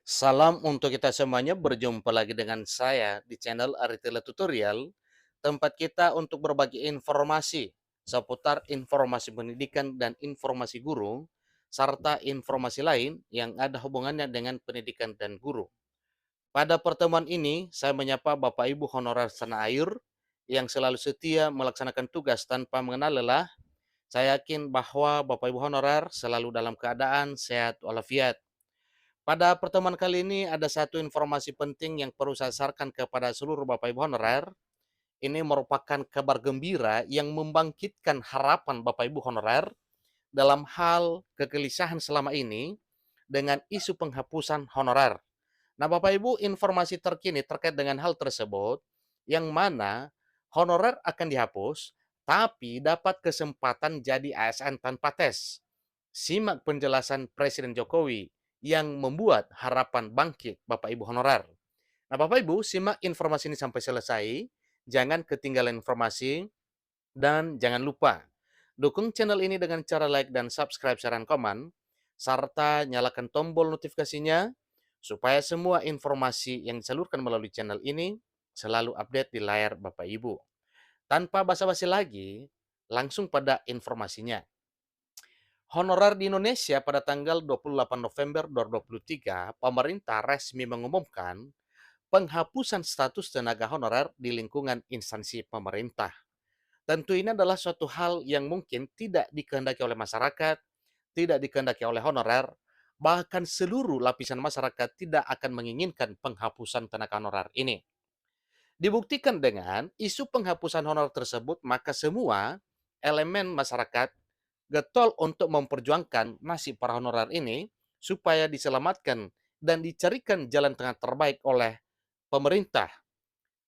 Salam untuk kita semuanya, berjumpa lagi dengan saya di channel Aritila Tutorial, tempat kita untuk berbagi informasi seputar informasi pendidikan dan informasi guru, serta informasi lain yang ada hubungannya dengan pendidikan dan guru. Pada pertemuan ini, saya menyapa Bapak Ibu honorer tanah air yang selalu setia melaksanakan tugas tanpa mengenal lelah. Saya yakin bahwa Bapak Ibu honorer selalu dalam keadaan sehat walafiat. Pada pertemuan kali ini ada satu informasi penting yang perlu saya sarankan kepada seluruh Bapak Ibu honorer. Ini merupakan kabar gembira yang membangkitkan harapan Bapak Ibu honorer dalam hal kegelisahan selama ini dengan isu penghapusan honorer. Nah, Bapak Ibu, informasi terkini terkait dengan hal tersebut yang mana honorer akan dihapus tapi dapat kesempatan jadi ASN tanpa tes. Simak penjelasan Presiden Jokowi yang membuat harapan bangkit Bapak Ibu honorer. Nah, Bapak Ibu, simak informasi ini sampai selesai. Jangan ketinggalan informasi dan jangan lupa dukung channel ini dengan cara like dan subscribe, share, dan komen, serta nyalakan tombol notifikasinya supaya semua informasi yang disalurkan melalui channel ini selalu update di layar Bapak Ibu. Tanpa basa-basi lagi, langsung pada informasinya. Honorer di Indonesia pada tanggal 28 November 2023, pemerintah resmi mengumumkan penghapusan status tenaga honorer di lingkungan instansi pemerintah. Tentu ini adalah suatu hal yang mungkin tidak dikehendaki oleh masyarakat, tidak dikehendaki oleh honorer, bahkan seluruh lapisan masyarakat tidak akan menginginkan penghapusan tenaga honorer ini. Dibuktikan dengan isu penghapusan honorer tersebut, maka semua elemen masyarakat getol untuk memperjuangkan nasib para honorer ini supaya diselamatkan dan dicarikan jalan tengah terbaik oleh pemerintah.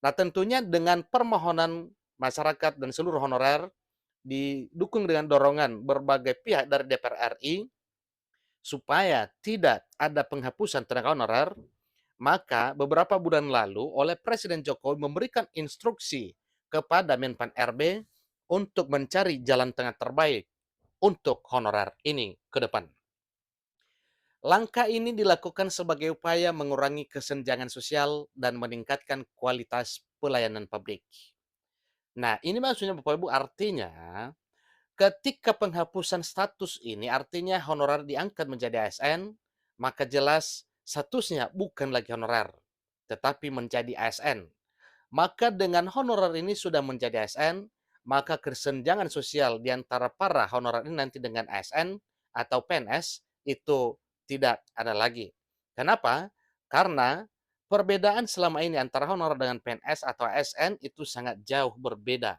Nah, tentunya dengan permohonan masyarakat dan seluruh honorer didukung dengan dorongan berbagai pihak dari DPR RI supaya tidak ada penghapusan tenaga honorer, maka beberapa bulan lalu oleh Presiden Jokowi memberikan instruksi kepada Menpan RB untuk mencari jalan tengah terbaik untuk honorer ini ke depan. Langkah ini dilakukan sebagai upaya mengurangi kesenjangan sosial dan meningkatkan kualitas pelayanan publik. Nah, ini maksudnya Bapak Ibu artinya ketika penghapusan status ini artinya honorer diangkat menjadi ASN, maka jelas statusnya bukan lagi honorer, tetapi menjadi ASN. Maka dengan honorer ini sudah menjadi ASN, maka kesenjangan sosial di antara para honorer ini nanti dengan ASN atau PNS itu tidak ada lagi. Kenapa? Karena perbedaan selama ini antara honorer dengan PNS atau ASN itu sangat jauh berbeda.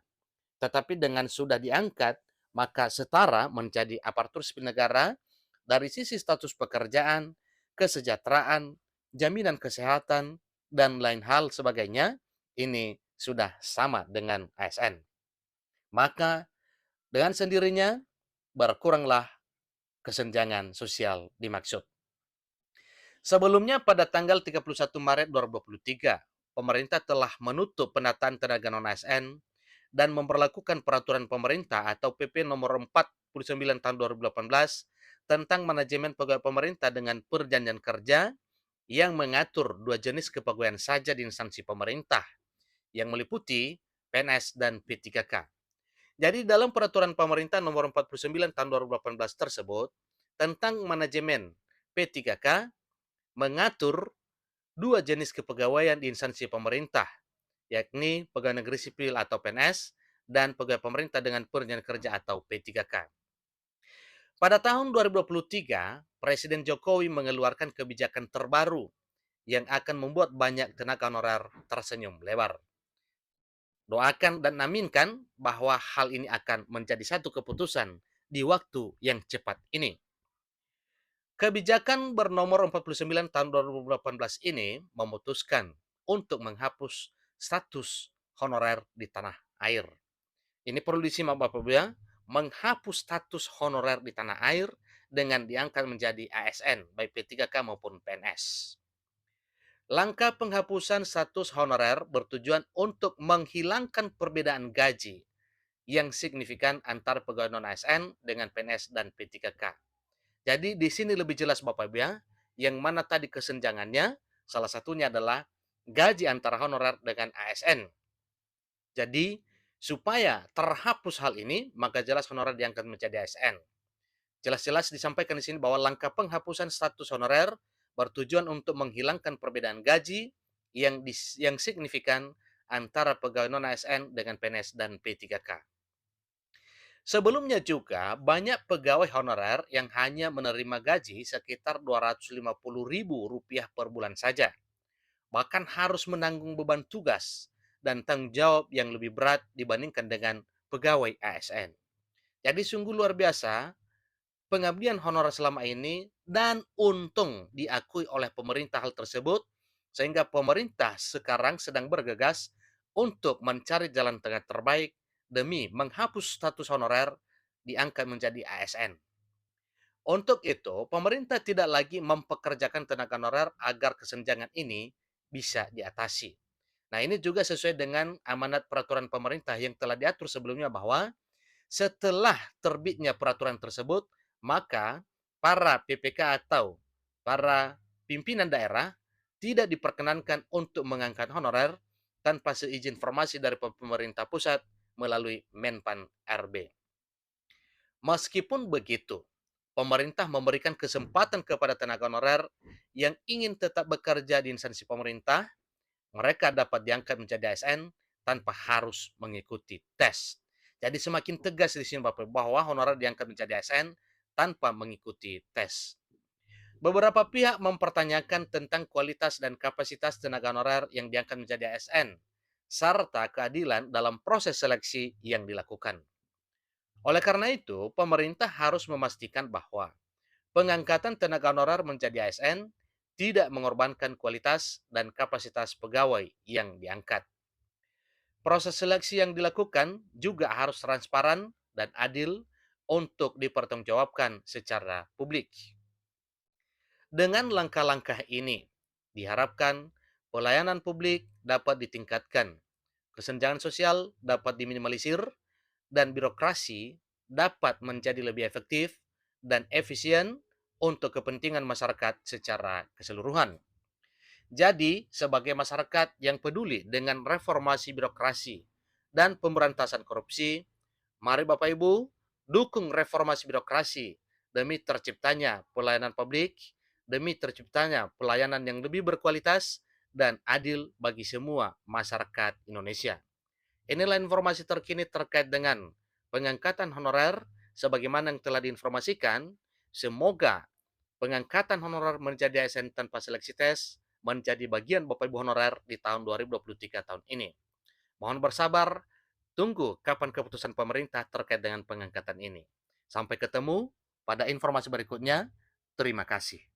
Tetapi dengan sudah diangkat, maka setara menjadi aparatur sipil negara dari sisi status pekerjaan, kesejahteraan, jaminan kesehatan, dan lain hal sebagainya, ini sudah sama dengan ASN. Maka dengan sendirinya berkuranglah kesenjangan sosial dimaksud. Sebelumnya pada tanggal 31 Maret 2023, pemerintah telah menutup penataan tenaga non-ASN dan memperlakukan peraturan pemerintah atau PP nomor 49 tahun 2018 tentang manajemen pegawai pemerintah dengan perjanjian kerja yang mengatur dua jenis kepegawaian saja di instansi pemerintah yang meliputi PNS dan P3K. Jadi dalam peraturan pemerintah nomor 49 tahun 2018 tersebut tentang manajemen P3K mengatur dua jenis kepegawaian di instansi pemerintah, yakni pegawai negeri sipil atau PNS dan pegawai pemerintah dengan perjanjian kerja atau P3K. Pada tahun 2023, Presiden Jokowi mengeluarkan kebijakan terbaru yang akan membuat banyak tenaga honorer tersenyum lebar. Doakan dan aminkan bahwa hal ini akan menjadi satu keputusan di waktu yang cepat ini. Kebijakan bernomor 49 tahun 2018 ini memutuskan untuk menghapus status honorer di tanah air. Ini perlu disimak Bapak Ibu ya, menghapus status honorer di tanah air dengan diangkat menjadi ASN, baik P3K maupun PNS. Langkah penghapusan status honorer bertujuan untuk menghilangkan perbedaan gaji yang signifikan antara pegawai non-ASN dengan PNS dan P3K. Jadi di sini lebih jelas Bapak Ibu ya, yang mana tadi kesenjangannya salah satunya adalah gaji antara honorer dengan ASN. Jadi, supaya terhapus hal ini, maka jelas honorer diangkat menjadi ASN. Jelas-jelas disampaikan di sini bahwa langkah penghapusan status honorer bertujuan untuk menghilangkan perbedaan gaji yang signifikan antara pegawai non-ASN dengan PNS dan P3K. Sebelumnya juga banyak pegawai honorer yang hanya menerima gaji sekitar Rp250.000 per bulan saja. Bahkan harus menanggung beban tugas dan tanggung jawab yang lebih berat dibandingkan dengan pegawai ASN. Jadi sungguh luar biasa pengabdian honorer selama ini dan untung diakui oleh pemerintah hal tersebut sehingga pemerintah sekarang sedang bergegas untuk mencari jalan tengah terbaik demi menghapus status honorer diangkat menjadi ASN. Untuk itu, pemerintah tidak lagi mempekerjakan tenaga honorer agar kesenjangan ini bisa diatasi. Nah, ini juga sesuai dengan amanat peraturan pemerintah yang telah diatur sebelumnya bahwa setelah terbitnya peraturan tersebut, maka para PPK atau para pimpinan daerah tidak diperkenankan untuk mengangkat honorer tanpa seizin formasi dari pemerintah pusat melalui Menpan RB. Meskipun begitu, pemerintah memberikan kesempatan kepada tenaga honorer yang ingin tetap bekerja di instansi pemerintah, mereka dapat diangkat menjadi ASN tanpa harus mengikuti tes. Jadi semakin tegas di sini Bapak bahwa honorer diangkat menjadi ASN tanpa mengikuti tes. Beberapa pihak mempertanyakan tentang kualitas dan kapasitas tenaga honorer yang diangkat menjadi ASN serta keadilan dalam proses seleksi yang dilakukan. Oleh karena itu, pemerintah harus memastikan bahwa pengangkatan tenaga honorer menjadi ASN tidak mengorbankan kualitas dan kapasitas pegawai yang diangkat. Proses seleksi yang dilakukan juga harus transparan dan adil untuk dipertanggungjawabkan secara publik. Dengan langkah-langkah ini, diharapkan pelayanan publik dapat ditingkatkan, kesenjangan sosial dapat diminimalisir, dan birokrasi dapat menjadi lebih efektif dan efisien untuk kepentingan masyarakat secara keseluruhan. Jadi, sebagai masyarakat yang peduli dengan reformasi birokrasi dan pemberantasan korupsi, mari Bapak Ibu dukung reformasi birokrasi demi terciptanya pelayanan publik, demi terciptanya pelayanan yang lebih berkualitas dan adil bagi semua masyarakat Indonesia. Inilah informasi terkini terkait dengan pengangkatan honorer sebagaimana yang telah diinformasikan. Semoga pengangkatan honorer menjadi ASN tanpa seleksi tes menjadi bagian Bapak Ibu honorer di tahun 2023 tahun ini. Mohon bersabar, tunggu kapan keputusan pemerintah terkait dengan pengangkatan ini. Sampai ketemu pada informasi berikutnya. Terima kasih.